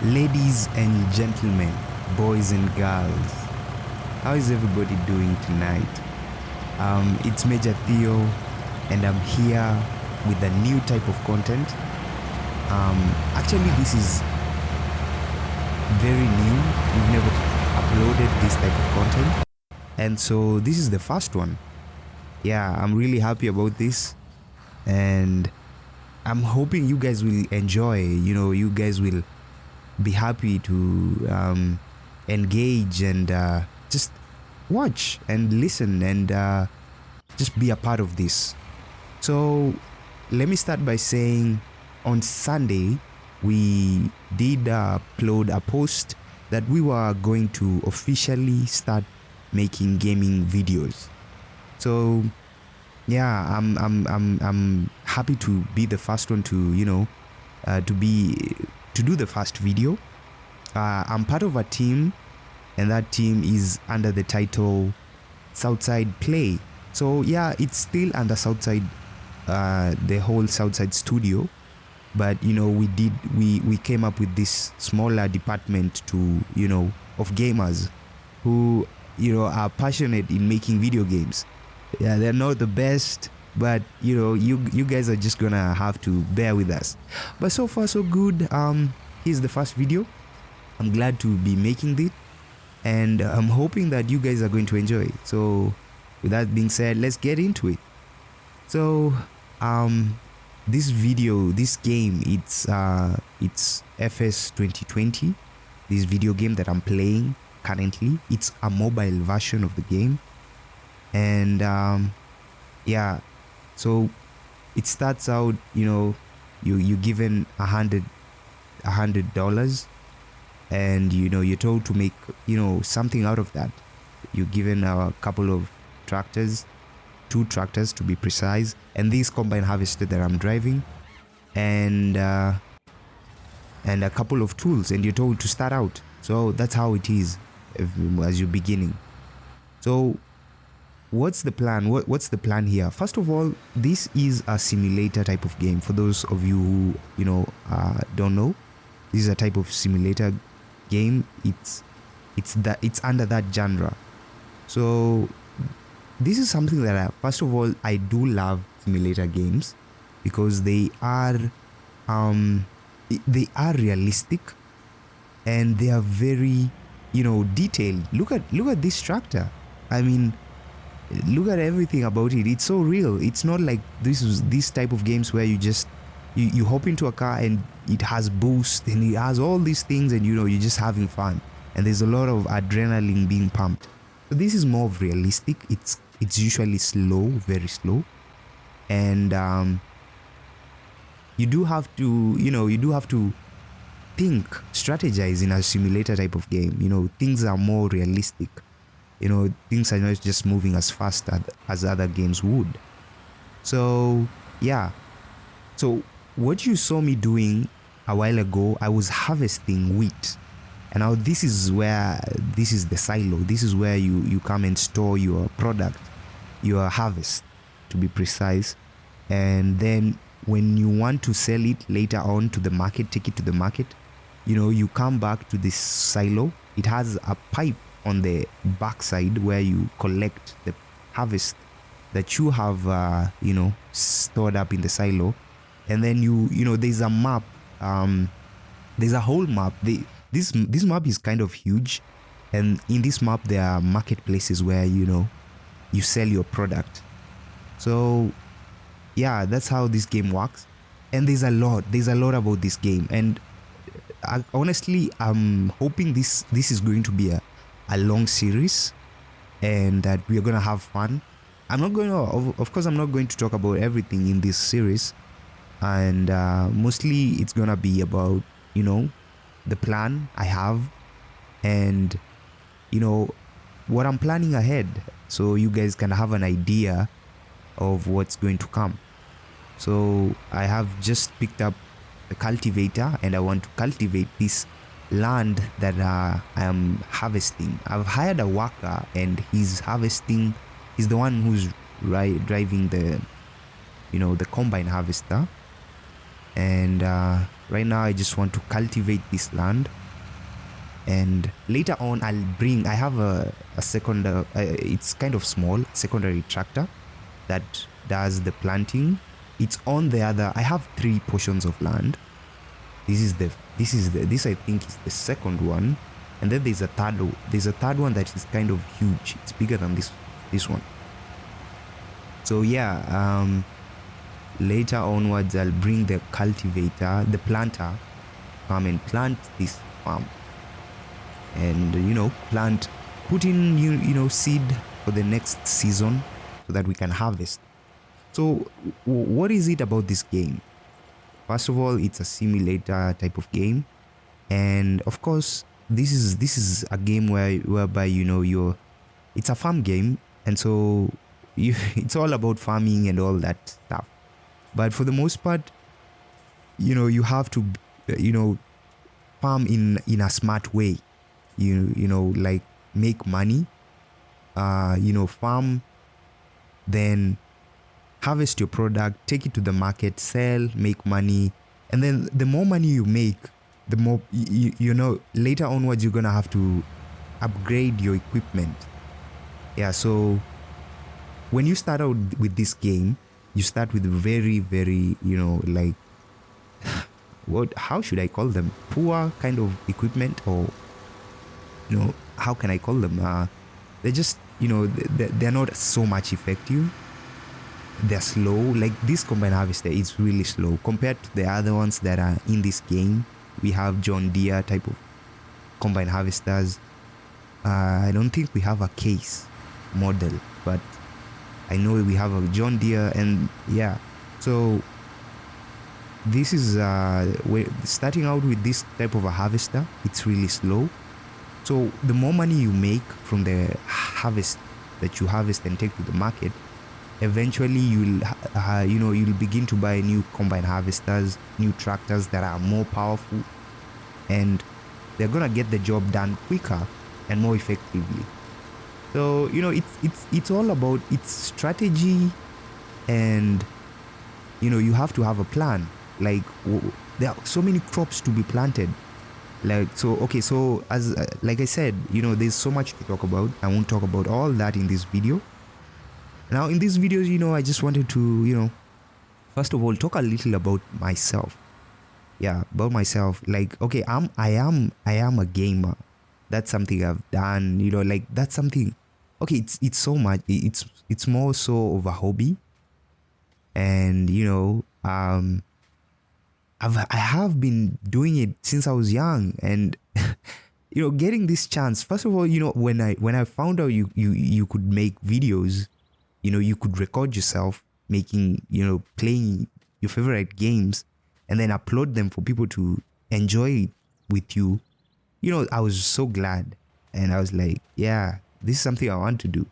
Ladies and gentlemen, boys and girls, how is everybody doing tonight? It's Major Theo, and I'm here with a new type of content. Actually, this is very new. We've never uploaded this type of content, and so this is the first one. Yeah, I'm really happy about this, and I'm hoping you guys will enjoy. You guys will be happy to engage and just watch and listen and just be a part of this. So let me start by saying on Sunday we did upload a post that we were going to officially start making gaming videos. So yeah, I'm happy to be the first one to to do the first video. I'm part of a team, and that team is under the title Southside Play. So yeah, it's still under Southside, the whole Southside studio, but we came up with this smaller department of gamers who are passionate in making video games. Yeah, they're not the best, but you guys are just gonna have to bear with us. But so far so good. Here's the first video. I'm glad to be making this, and I'm hoping that you guys are going to enjoy it. So with that being said, let's get into it. So this game, it's FS 2020. This video game that I'm playing currently, it's a mobile version of the game, and yeah, so it starts out, you're given $100, and you're told to make something out of that. You're given a couple of tractors, 2 tractors to be precise, and this combine harvester that I'm driving, and a couple of tools, and you're told to start out. So that's how it is as you're beginning. So what's the plan? What's the plan here? First of all, this is a simulator type of game. For those of you who don't know, this is a type of simulator game. It's under that genre. So this is something that first of all, I do love simulator games because they are realistic, and they are very detailed. Look at this tractor. I mean, look at everything about it. It's so real. It's not like this type of games where you just you hop into a car and it has boost and it has all these things, and you're just having fun, and there's a lot of adrenaline being pumped. So this is more realistic. It's usually slow, very slow, and you do have to think, strategize in a simulator type of game. Things are more realistic. Things are not just moving as fast as other games would. So yeah, so what you saw me doing a while ago, I was harvesting wheat, and now this is the silo. This is where you come and store your product, your harvest to be precise, and then when you want to sell it later on to the market, take it to the market, you come back to this silo. It has a pipe on the backside where you collect the harvest that you have stored up in the silo, and then there's a map. There's a whole map. This map is kind of huge, and in this map there are marketplaces where you sell your product. So yeah, that's how this game works, and there's a lot about this game, and honestly, I'm hoping this is going to be a long series, and that we are gonna have fun. Of course I'm not going to talk about everything in this series, and mostly it's gonna be about the plan I have, and what I'm planning ahead, so you guys can have an idea of what's going to come. So I have just picked up the cultivator, and I want to cultivate this land that I am harvesting. I've hired a worker, and he's harvesting. He's the one who's driving the the combine harvester, and Right now I just want to cultivate this land, and later on I have a second it's kind of small secondary tractor that does the planting. It's on the other. I have 3 portions of land. This I think is the second one, and then there's a third one that is kind of huge. It's bigger than this one. So yeah, later onwards I'll bring the cultivator, the planter, come and plant this farm, and put in seed for the next season so that we can harvest. So what is it about this game? First of all, it's a simulator type of game, and of course this is a game whereby it's a farm game, and so it's all about farming and all that stuff. But for the most part, you have to farm in a smart way, like make money, farm, then harvest your product, take it to the market, sell, make money, and then the more money you make, the more later onwards you're gonna have to upgrade your equipment. Yeah, so when you start out with this game, you start with very, very like how should I call them, poor kind of equipment, or how can I call them, they're just they're not so much effective. They're slow. Like this combine harvester is really slow compared to the other ones that are in this game. We have John Deere type of combine harvesters. I don't think we have a Case model, but I know we have a John Deere, and yeah, so this is starting out with this type of a harvester. It's really slow. So the more money you make from the harvest that you harvest and take to the market, eventually you'll begin to buy new combine harvesters, new tractors that are more powerful, and they're gonna get the job done quicker and more effectively. So it's all about its strategy, and you have to have a plan. Like there are so many crops to be planted. So as like I said, there's so much to talk about. I won't talk about all that in this video. Now in this video, I just wanted to, first of all, talk a little about myself. Yeah, about myself. Like, okay, I am a gamer. That's something I've done, like that's something. Okay, it's so much. It's more so of a hobby, and I have been doing it since I was young, and getting this chance. First of all, when I found out you could make videos. You could record yourself making, playing your favorite games and then upload them for people to enjoy it with you. I was so glad, and I was like, yeah, this is something I want to do.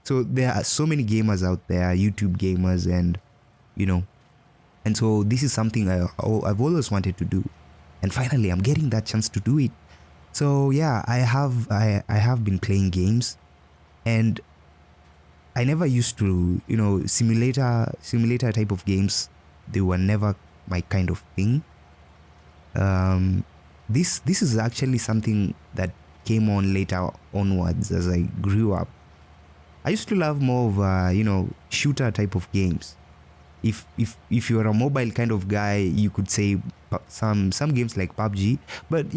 So there are so many gamers out there, YouTube gamers, and so this is something I've always wanted to do, and finally I'm getting that chance to do it. So yeah, I have been playing games, and I never used to, simulator type of games. They were never my kind of thing. This is actually something that came on later onwards as I grew up. I used to love more of shooter type of games. If you're a mobile kind of guy, you could say some games like PUBG, but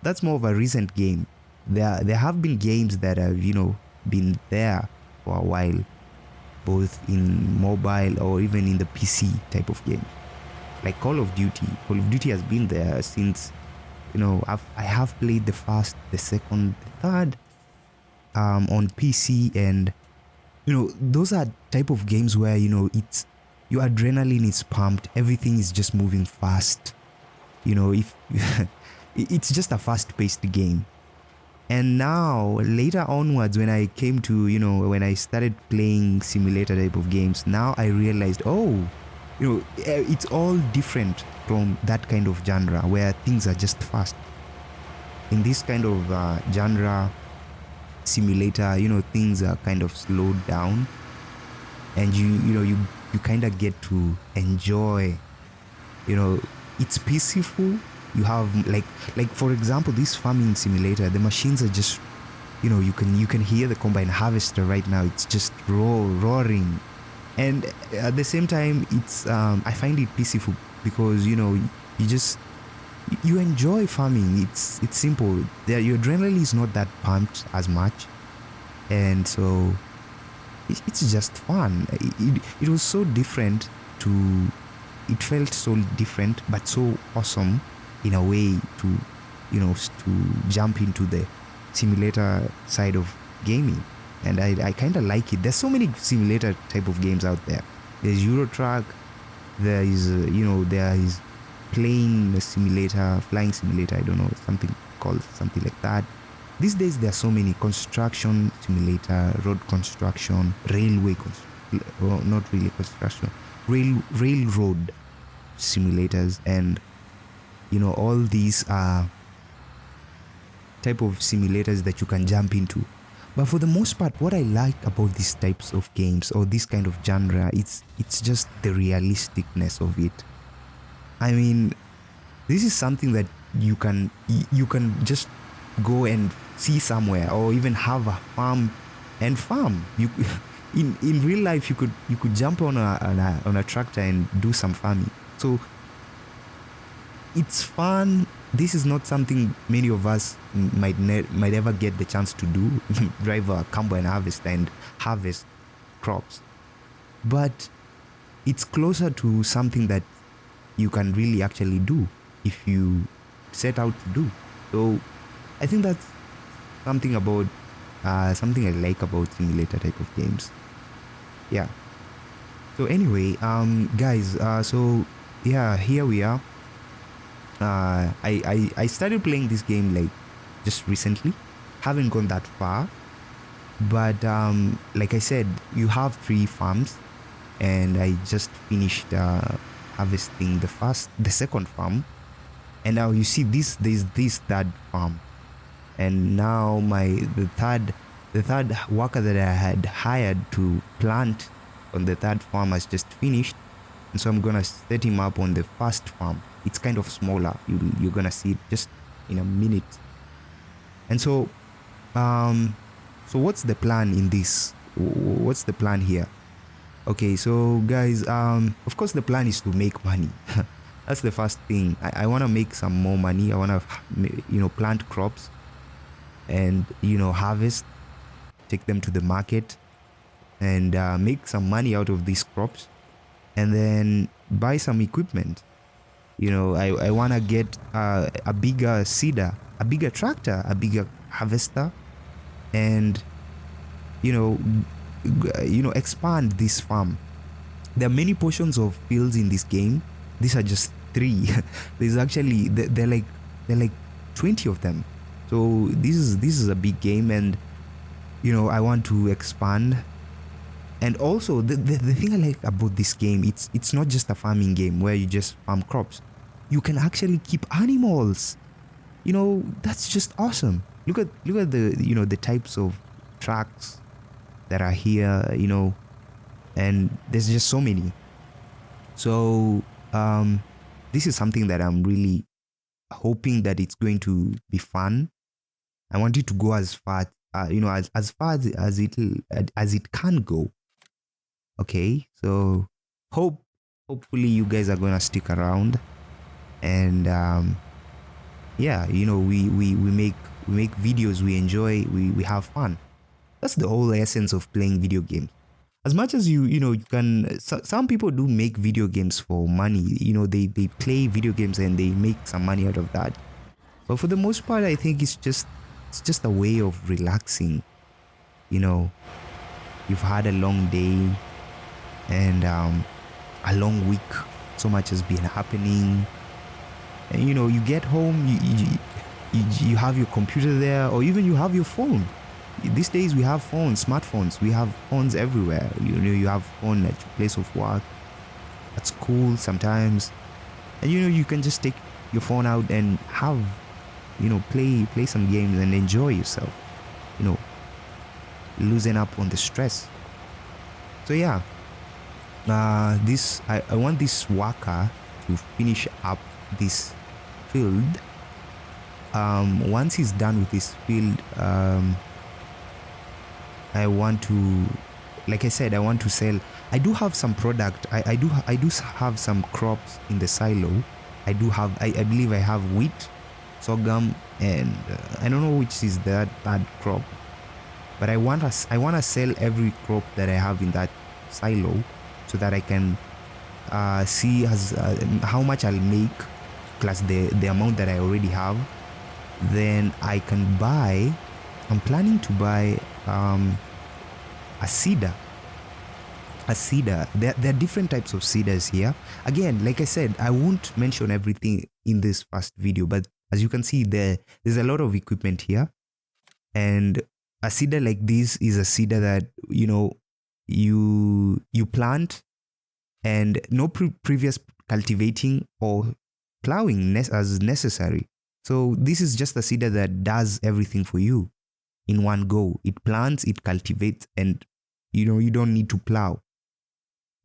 that's more of a recent game. There have been games that have been there for a while, both in mobile or even in the PC type of game, like Call of Duty. Call of Duty has been there since I have played the first, the second, the third on PC, and those are type of games where it's your adrenaline is pumped, everything is just moving fast. If it's just a fast-paced game. And now later onwards, when I came to when I started playing simulator type of games, now I realized, it's all different from that kind of genre where things are just fast. In this kind of genre, simulator, things are kind of slowed down, and you kind of get to enjoy it's peaceful. You have like for example, this farming simulator, the machines are just, you can hear the combine harvester right now. It's just roaring, and at the same time, it's I find it peaceful because you just you enjoy farming. It's simple. Your adrenaline is not that pumped as much, and so it's just fun. It was so different to. It felt so different, but so awesome in a way to, to jump into the simulator side of gaming, and I kind of like it. There's so many simulator type of games out there. There's Euro Truck. There is there is plane simulator, flying simulator. I don't know, something called something like that. These days there are so many construction simulator, road construction, railway well, not really construction, railroad simulators, and all these are type of simulators that you can jump into. But for the most part, what I like about these types of games or this kind of genre, it's just the realisticness of it. I mean, this is something that you can just go and see somewhere, or even have a farm and farm. You in real life, you could jump on a tractor and do some farming. So it's fun. This is not something many of us might ever get the chance to do. Drive a combine harvester and harvest crops, but it's closer to something that you can really actually do if you set out to do. So I think that's something about something I like about simulator type of games. Yeah. So anyway, guys, so yeah, here we are. I started playing this game like just recently. Haven't gone that far, but like I said, you have 3 farms, and I just finished harvesting the second farm, and now you see there's this third farm, and now the third worker that I had hired to plant on the third farm has just finished, and so I'm gonna set him up on the first farm. It's kind of smaller. You're gonna see it just in a minute. And so so what's the plan in this? What's the plan here? Okay, so guys, of course the plan is to make money. That's the first thing. I want to make some more money. I want to plant crops and harvest, take them to the market, and make some money out of these crops, and then buy some equipment. I want to get a bigger seeder, a bigger tractor, a bigger harvester, and expand this farm. There are many portions of fields in this game. These are just 3. There's actually they're like 20 of them. So this is a big game, and I want to expand. And also the thing I like about this game, it's not just a farming game where you just farm crops. You can actually keep animals. That's just awesome. Look at the the types of tracks that are here, and there's just so many. So this is something that I'm really hoping that it's going to be fun. I want it to go as far as far as it can go. Okay, so hopefully you guys are gonna stick around, and yeah, we make videos, we enjoy, we have fun. That's the whole essence of playing video games. As much as you can, some people do make video games for money. They play video games and they make some money out of that. But for the most part, I think it's just a way of relaxing. You've had a long day and a long week. So much has been happening, and you get home, you have your computer there, or even you have your phone. These days we have phones, smartphones. We have phones everywhere. You have phone at your place of work, at school sometimes, and you can just take your phone out and have play some games and enjoy yourself. Loosen up on the stress. So yeah, I want this worker to finish up this field. Once he's done with this field, I want to, like I said, I want to sell. I do have some product. I do have some crops in the silo. I believe I have wheat, sorghum, and I don't know which is that crop, but I want to sell every crop that I have in that silo so that I can see how much I'll make plus the amount that I already have. Then I can buy. I'm planning to buy a cedar. There are different types of cedars here. Again, like I said, I won't mention everything in this first video, but as you can see, there's a lot of equipment here. And a cedar like this is a cedar that you plant, and no previous cultivating or plowing as necessary. So this is just a cedar that does everything for you in one go. It plants, it cultivates, and you don't need to plow.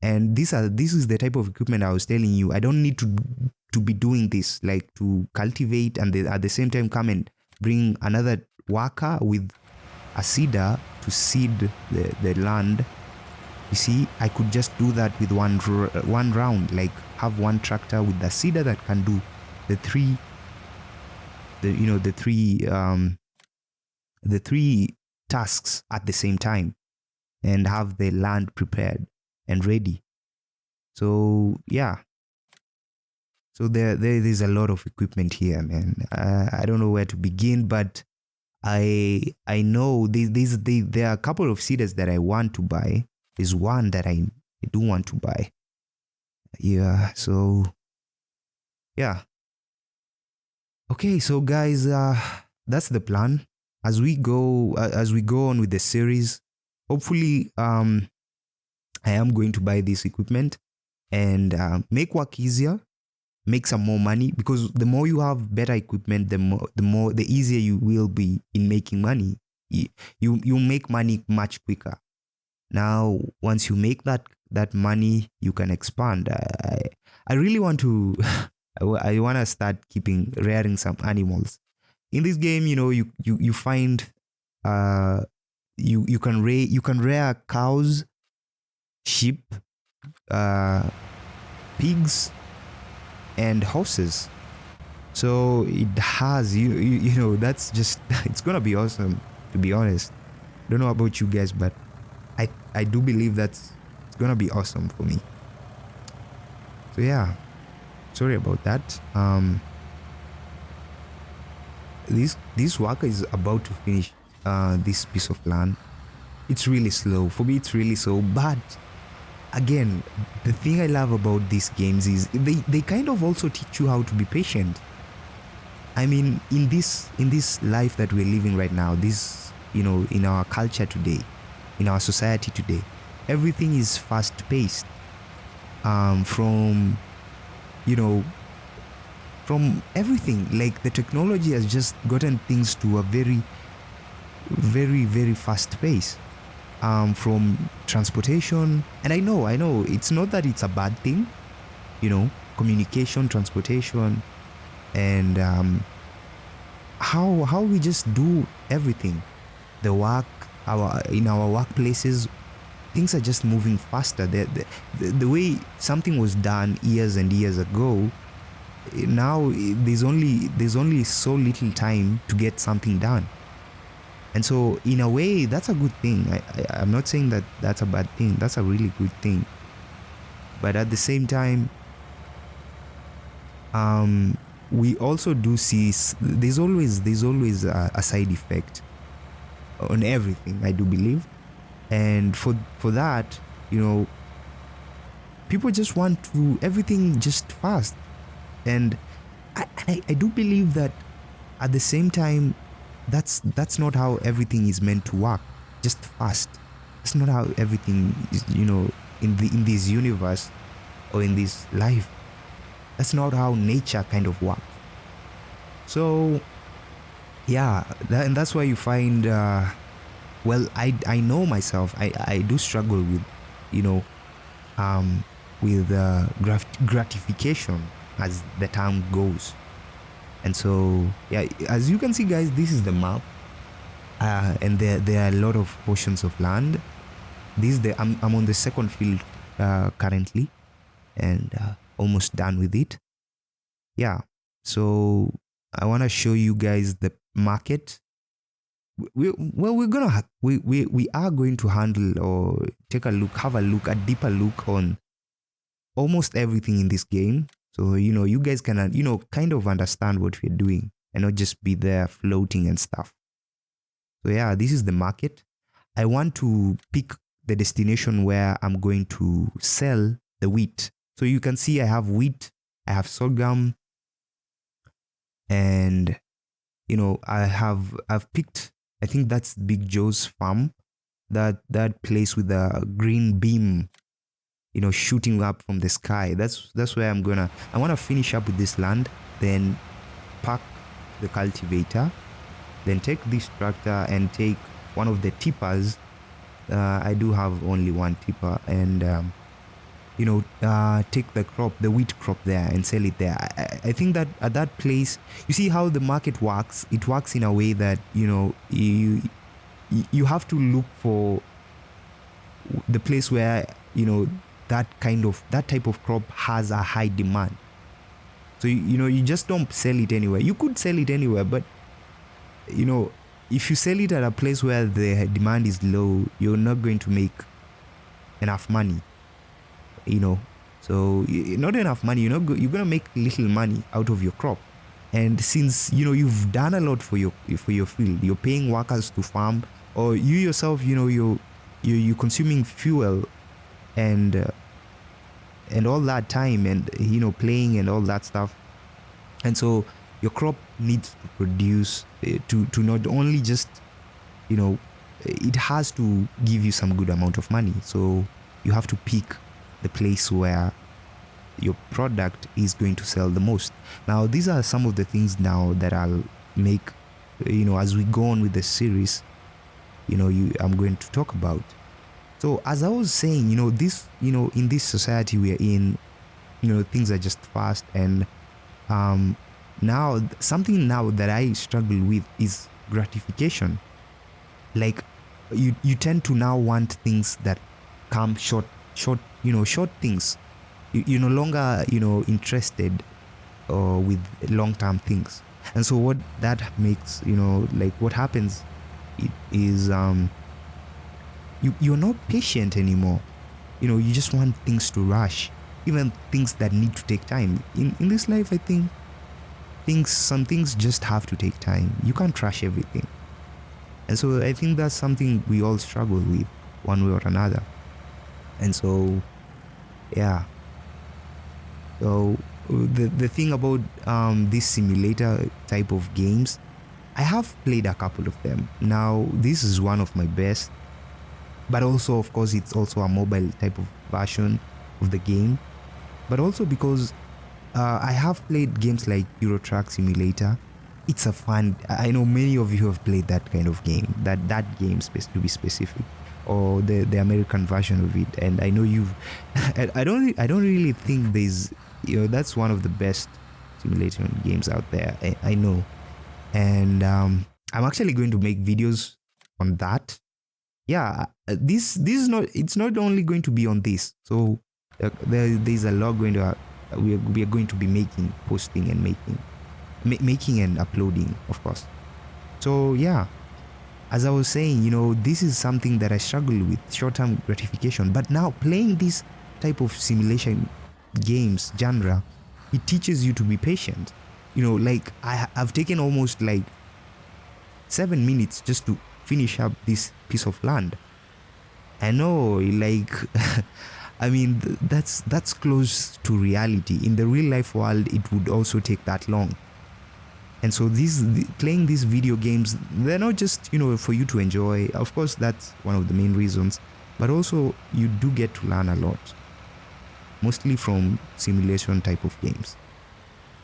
And this is the type of equipment I was telling you. I don't need to be doing this, like to cultivate and at the same time come and bring another worker with a seeder to seed the land. You see, I could just do that with one round, like have one tractor with the seeder that can do the three tasks at the same time and have the land prepared and ready. So yeah, so there's a lot of equipment here, man. I don't know where to begin, but I know there are a couple of seeders that I want to buy. There's one that I do want to buy. Yeah, so yeah. Okay, so guys, that's the plan. As we go on with the series, hopefully I am going to buy this equipment and make work easier, make some more money, because the more you have better equipment, the easier you will be in making money. You make money much quicker. Now, once you make that money, you can expand. I really want to I want to start rearing some animals. In this game, you find you can rear cows, sheep, pigs, and horses. So it has that's just it's gonna be awesome, to be honest. Don't know about you guys, but I do believe it's gonna be awesome for me. So yeah, sorry about that. This worker is about to finish this piece of land. It's really slow for me. It's really slow, but again, the thing I love about these games is they kind of also teach you how to be patient. I mean, in this life that we're living right now, this in our culture today, in our society today, everything is fast paced. From everything, like the technology has just gotten things to a very, very, very fast pace. From transportation, and I know it's not that it's a bad thing, communication, transportation, and how we just do everything, the work, in our workplaces, things are just moving faster. The way something was done years and years ago, now there's only so little time to get something done. And so in a way, that's a good thing. I'm not saying that that's a bad thing. That's a really good thing. But at the same time, we also do see there's always a side effect on everything, I do believe. And for that, people just want everything just fast. And I do believe that at the same time, that's not how everything is meant to work, just fast. That's not how everything is, in this universe or in this life. That's not how nature kind of works. So yeah, and that's why you find well, I know myself, I do struggle with with gratification. as the term goes. And so yeah, as you can see guys, this is the map, and there are a lot of portions of land. I'm on the second field currently, and almost done with it. Yeah, so I want to show you guys the market. We are going to handle or have a deeper look on almost everything in this game. So, you guys can, kind of understand what we're doing and not just be there floating and stuff. So yeah, this is the market. I want to pick the destination where I'm going to sell the wheat. So you can see I have wheat, I have sorghum, and, I've picked, I think that's Big Joe's farm, that place with the green beam, shooting up from the sky. That's where I want to finish up with this land, then park the cultivator, then take this tractor and take one of the tippers. I do have only one tipper, and take the wheat crop there and sell it there. I think that at that place, you see how the market works. It works in a way that you have to look for the place where that type of crop has a high demand. So you just don't sell it anywhere. You could sell it anywhere, but if you sell it at a place where the demand is low, you're not going to make enough money. So not enough money. You're gonna make little money out of your crop. And since you've done a lot for your field, you're paying workers to farm, or you yourself, you're consuming fuel and all that time, and playing and all that stuff. And so your crop needs to produce to not only just it has to give you some good amount of money. So you have to pick the place where your product is going to sell the most. Now these are some of the things now that I'll make as we go on with the series, I'm going to talk about. So as I was saying, this in this society we are in, things are just fast, and now something now that I struggle with is gratification. Like you tend to now want things that come short things. You're no longer interested with long-term things. And so what that makes, what happens is you're not patient anymore. You just want things to rush, even things that need to take time. In this life, I think some things just have to take time. You can't rush everything. And so I think that's something we all struggle with one way or another. And so yeah, so the thing about this simulator type of games, I have played a couple of them. Now this is one of my best, but also of course it's also a mobile type of version of the game, but also because I have played games like Euro Truck Simulator. It's a fun, I know many of you have played that kind of game, that game to be specific, or the American version of it. And I know you've I don't really think there's that's one of the best simulation games out there. I know. And I'm actually going to make videos on that. Yeah, this is not, it's not only going to be on this. So there's a lot going to we are going to be posting and making and uploading, of course. So yeah, as I was saying, this is something that I struggle with, short-term gratification. But now playing this type of simulation games genre, it teaches you to be patient. Like I've taken almost like 7 minutes just to finish up this piece of land. I know, like I mean, that's close to reality. In the real life world, it would also take that long. And so playing these video games, they're not just for you to enjoy. Of course, that's one of the main reasons, but also you do get to learn a lot, mostly from simulation type of games.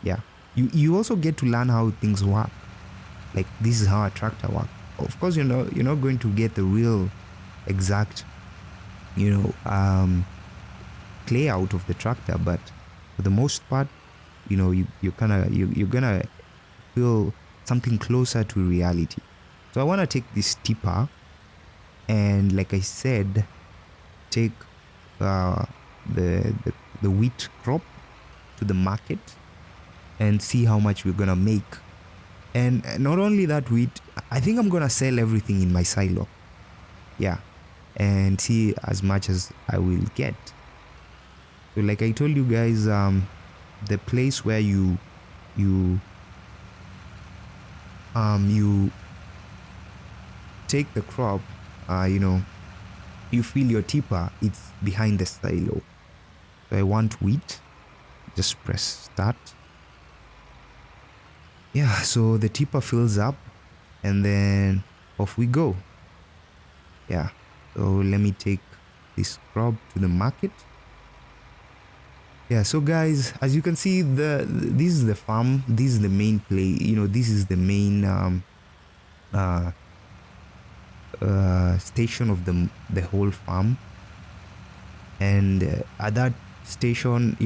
Yeah, you also get to learn how things work. Like this is how a tractor works. Of course, you're not going to get the real exact play out of the tractor, but for the most part, you're gonna feel something closer to reality. So I want to take this tipper and, like I said, take the wheat crop to the market and see how much we're gonna make. And not only that wheat, I think I'm gonna sell everything in my silo, yeah, and see as much as I will get. So like I told you guys, the place where you take the crop, you fill your tipper, it's behind the silo. So I want wheat, just press start. Yeah, so the tipper fills up and then off we go. Yeah, so let me take this crop to the market. Yeah, so guys, as you can see, this is the farm, this is the main play, this is the main station of the whole farm. And at that station,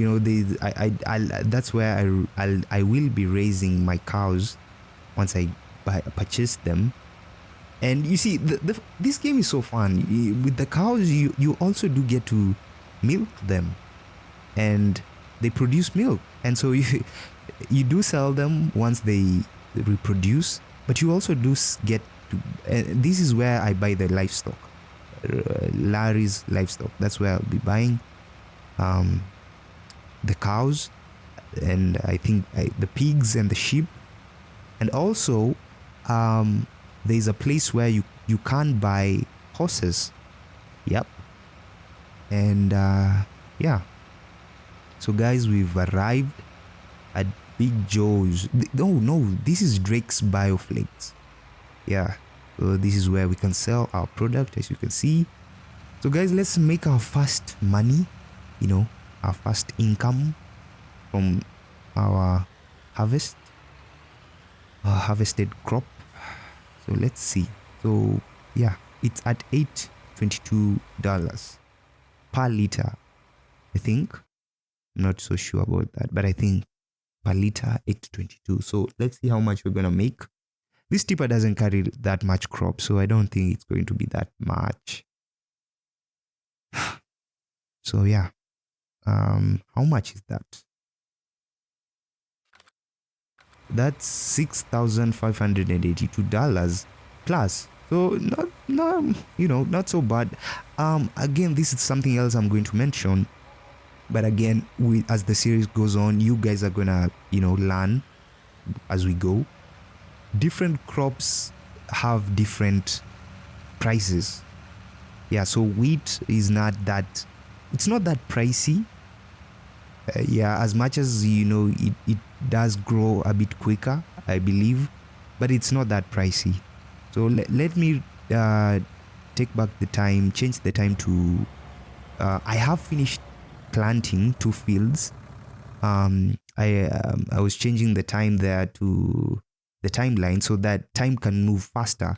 that's where I will be raising my cows once I purchase them. And you see, this game is so fun. With the cows, you also do get to milk them, and they produce milk, and so you do sell them once they reproduce, but you also do get to, this is where I buy the livestock, Larry's livestock. That's where I'll be buying the cows, and I think the pigs and the sheep. And also there's a place where you can buy horses. Yep. And yeah, so guys, we've arrived at Big Joe's. No, this is Drake's Bioflakes. Yeah, so this is where we can sell our product, as you can see. So guys, let's make our first money, our first income from our harvested crop. So let's see. So yeah, it's at $8.22 per liter, I think. I'm not so sure about that, but I think per liter $8.22. So let's see how much we're gonna make. This tipper doesn't carry that much crop, so I don't think it's going to be that much. So yeah, how much is that? That's $6,582 plus. So not so bad. Again, this is something else I'm going to mention. But again, as the series goes on, you guys are gonna learn as we go. Different crops have different prices. Yeah, so wheat is not that pricey. Yeah, as much as it does grow a bit quicker, I believe, but it's not that pricey. So let me take back the time, change the time to I have finished planting 2 fields. I was changing the time there to the timeline so that time can move faster,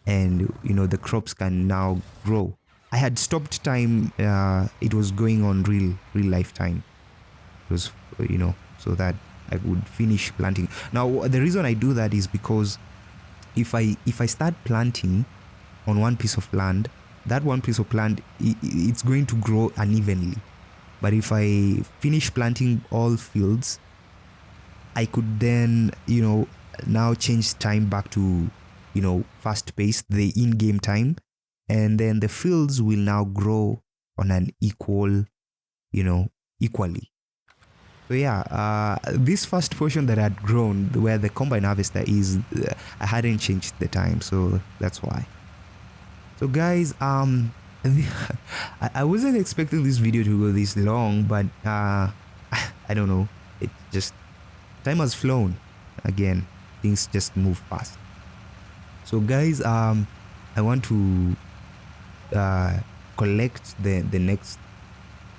and the crops can now grow. I had stopped time, it was going on real life time. It was so that I would finish planting. Now the reason I do that is because if I start planting on one piece of land, that one piece of land, it's going to grow unevenly. But if I finish planting all fields, I could then now change time back to fast paced, the in-game time, and then the fields will now grow on an equally. So yeah, this first portion that had grown, where the combine harvester is, I hadn't changed the time, so that's why. So guys, I wasn't expecting this video to go this long, but I don't know, it just, time has flown. Again, things just move fast. So guys, I want to collect the next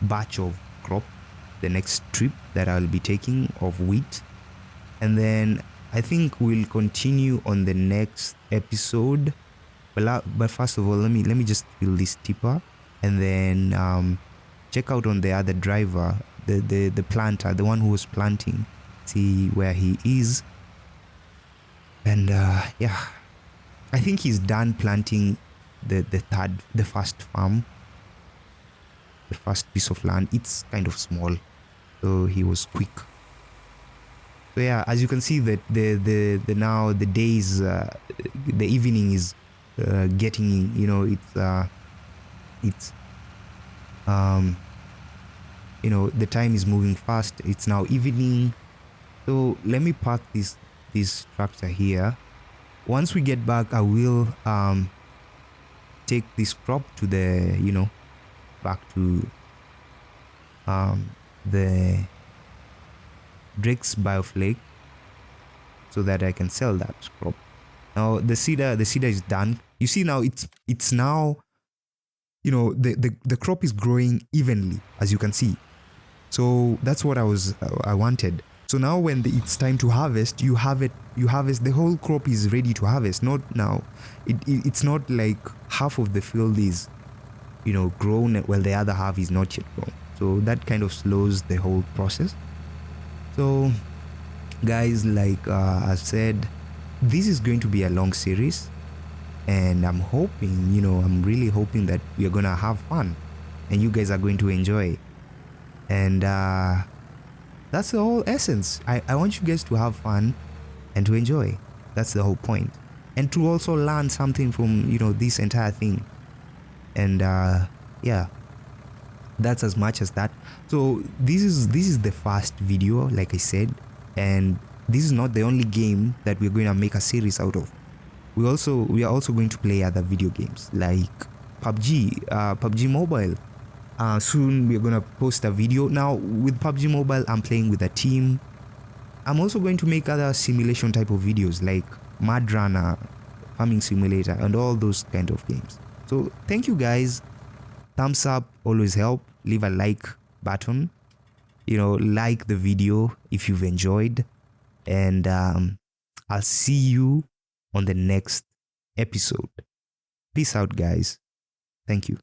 batch of crop, the next trip that I'll be taking of wheat, and then I think we'll continue on the next episode. But first of all, let me just fill this tipper, and then check out on the other driver, the planter, the one who was planting. see where he is. And yeah, I think he's done planting the first farm, the first piece of land. It's kind of small, so he was quick. So yeah, as you can see that the now the days, the evening is getting, you know, it's you know, the time is moving fast. It's now evening. So let me park this tractor here. Once we get back, I will take this crop to the, you know, back to the Drake's Bioflake, so that I can sell that crop. Now the cedar is done. You see now it's now, you know, the crop is growing evenly, as you can see. So that's what I wanted. So now when it's time to harvest, you harvest, the whole crop is ready to harvest. Not now, it's not like half of the field is, you know, grown while the other half is not yet grown. So that kind of slows the whole process. So guys, like I said, this is going to be a long series, and I'm hoping, you know, I'm really hoping that we are gonna have fun and you guys are going to enjoy. And that's the whole essence. I want you guys to have fun and to enjoy. That's the whole point. And to also learn something from, you know, this entire thing. And yeah, that's as much as that. So this is the first video, like I said, and this is not the only game that we're going to make a series out of. We are also going to play other video games like PUBG Mobile. Soon we're gonna post a video. Now with PUBG Mobile, I'm playing with a team. I'm also going to make other simulation type of videos like Mad Runner, Farming Simulator, and all those kind of games. So thank you guys. Thumbs up always help. Leave a like button. You know, like the video if you've enjoyed. And I'll see you on the next episode. Peace out, guys. Thank you.